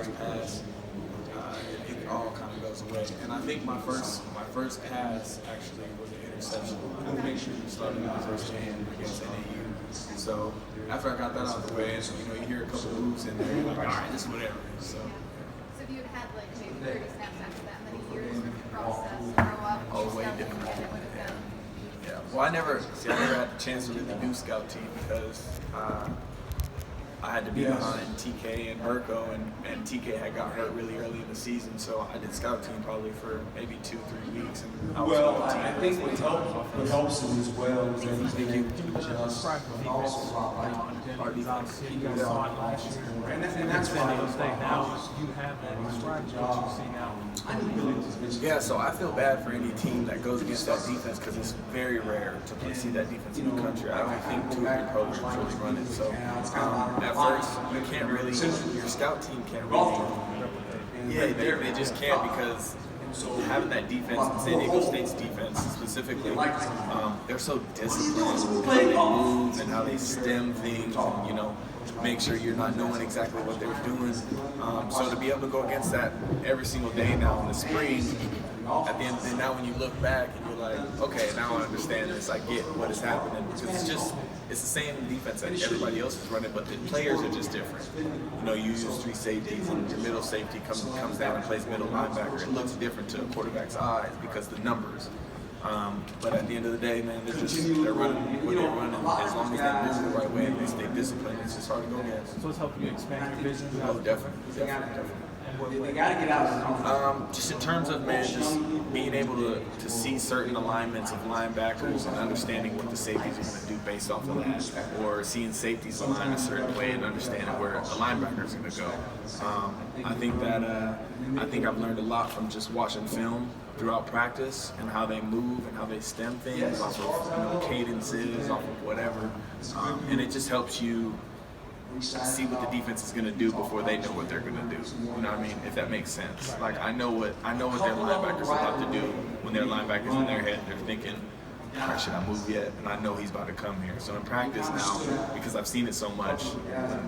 first pass, it all kind of goes away. And I think my first pass actually was an interception. I started my first game against NAU. So after I got that out of the way, and you hear a couple moves in there, you're like, all right, it's whatever. So if you had like maybe 30 snaps after that many years of the process, grow up, oh, way different. Yeah. Well, I never had the chance to really do scout team because I had to be behind TK and Mirko, and TK had got hurt really early in the season, so I did scout team probably for maybe 2-3 weeks. And I was I think what helps him as well is that he's been able to adjust also our defense. And that's why now you have that strike that you see now. Yeah, so I feel bad for any team that goes against that defense because it's very rare to see that defense in the country. I don't think 2 or 3 programs really run it. So at first, you can't really, your scout team can't really, they just can't because having that defense, and San Diego State's defense specifically, they're so disciplined in how they move and how they stem things and, make sure you're not knowing exactly what they're doing. So to be able to go against that every single day now in the spring, at the end of the day, now when you look back and you're like, okay, now I understand this, I get what is happening. Because it's the same defense that everybody else is running, but the players are just different. You use 3 safeties and your middle safety comes down and plays middle linebacker. It looks different to a quarterback's eyes because the numbers. But at the end of the day, man, they're running what they're running. As long as they move the right way and they stay disciplined, it's just hard to go against. So it's helping you expand your vision? Oh, definitely. they got to get out of the comfort. Just in terms of, man, just being able to see certain alignments of linebackers and understanding what the safeties are going to do based off of that, or seeing safeties align a certain way and understanding where the linebackers are going to go. I think I've learned a lot from just watching film throughout practice and how they move and how they stem things off of cadences, off of whatever, and it just helps you see what the defense is going to do before they know what they're going to do. You know what I mean? If that makes sense. Like I know what their linebackers are about to do when their linebackers in their head. They're thinking, all right, should I move yet? And I know he's about to come here. So in practice now, because I've seen it so much,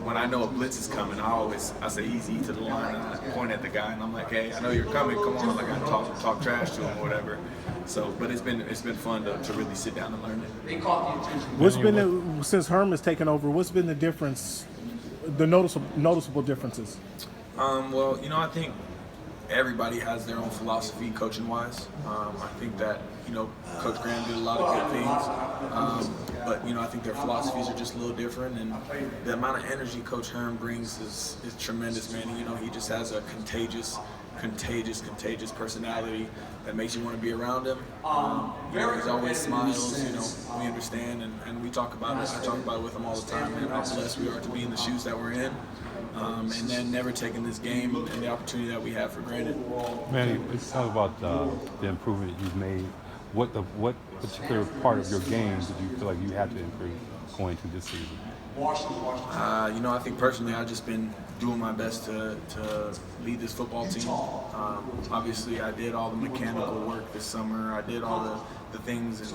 when I know a blitz is coming, I say easy to the line and I point at the guy and I'm like, hey, I know you're coming. Come on, like I talk trash to him or whatever. So, but it's been fun to really sit down and learn it. What's been since Herman's taken over? What's been the difference? The noticeable differences? Well, I think everybody has their own philosophy coaching-wise. I think that, Coach Graham did a lot of good things, but, I think their philosophies are just a little different, and the amount of energy Coach Herm brings is tremendous, man. He just has a contagious personality that makes you want to be around him. He always smiles, we understand, and we talk about it. I talk about it with him all the time, man, how blessed we are to be in the shoes that we're in, and then never taking this game and the opportunity that we have for granted. Manny, let's talk about the improvement you've made. What particular part of your game did you feel like you had to improve going into this season? I think personally I've just been doing my best to lead this football team. Obviously I did all the mechanical work this summer. I did all the things that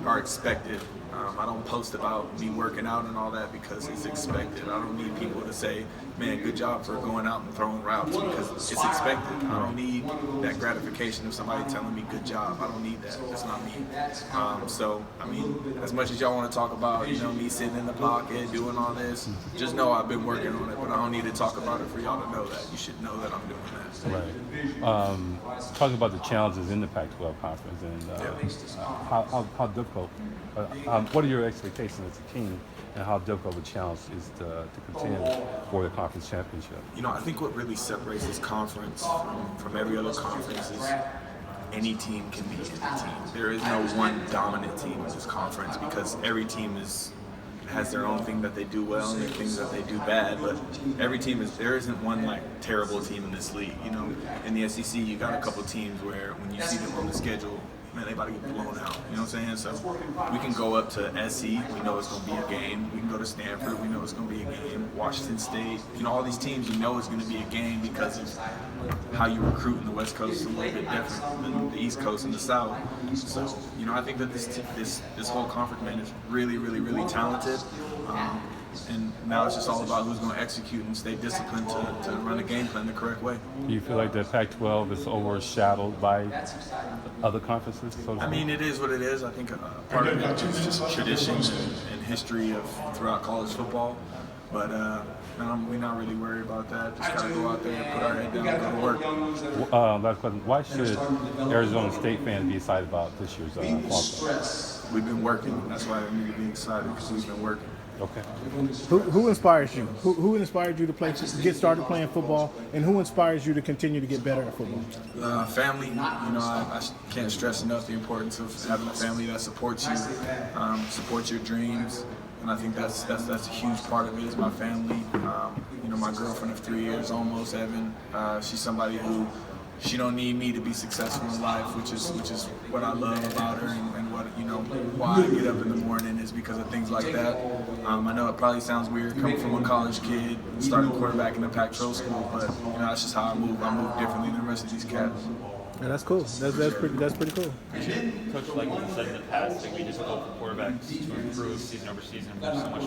are expected. I don't post about me working out and all that because it's expected. I don't need people to say, man, good job for going out and throwing routes, because it's expected. I don't need that gratification of somebody telling me good job. I don't need that. That's not me. So, as much as y'all want to talk about, me sitting in the pocket, doing all this, just know I've been working on it, but I don't need to talk about it for y'all to know that. You should know that I'm doing that. Right. Talking about the challenges in the Pac-12 conference and how difficult, what are your expectations as a team, and how difficult the challenge is to contend for the conference championship? I think what really separates this conference from every other conference is any team can be any team. There is no one dominant team in this conference because every team has their own thing that they do well and their things that they do bad, but every team there isn't one terrible team in this league. In the SEC you got a couple teams where when you see them on the schedule, man, they about to get blown out. You know what I'm saying? So we can go up to SC, we know it's going to be a game. We can go to Stanford, we know it's going to be a game. Washington State, all these teams, it's going to be a game because of how you recruit in the West Coast is a little bit different than the East Coast and the South. So, I think that this whole conference, man, is really, really, really talented. And now it's just all about who's going to execute and stay disciplined to run a game plan the correct way. Do you feel like the Pac-12 is overshadowed by other conferences? So to I mean, it is what it is. I think part of it is just tradition and history of throughout college football. But we're not really worried about that. Just got to go out there and put our head down and go to work. Last question. Why should Arizona State fans be excited about this year's fall? We've been working. That's why I need to be excited, because we've been working. Okay. Who inspires you? Who inspired you to get started playing football, and who inspires you to continue to get better at football? Family. I can't stress enough the importance of having a family that supports you, supports your dreams, and I think that's a huge part of it is my family. My girlfriend of 3 years, almost Evan. She's somebody who she don't need me to be successful in life, which is what I love about her, and what why I get up in the morning is because of things like that. I know it probably sounds weird coming from a college kid, starting quarterback in a Pac-12 school, but that's just how I move. I move differently than the rest of these cats. Yeah, that's cool. That's pretty cool. Coach, like you said in the past, like we just hope for quarterbacks to improve season over season. There's so much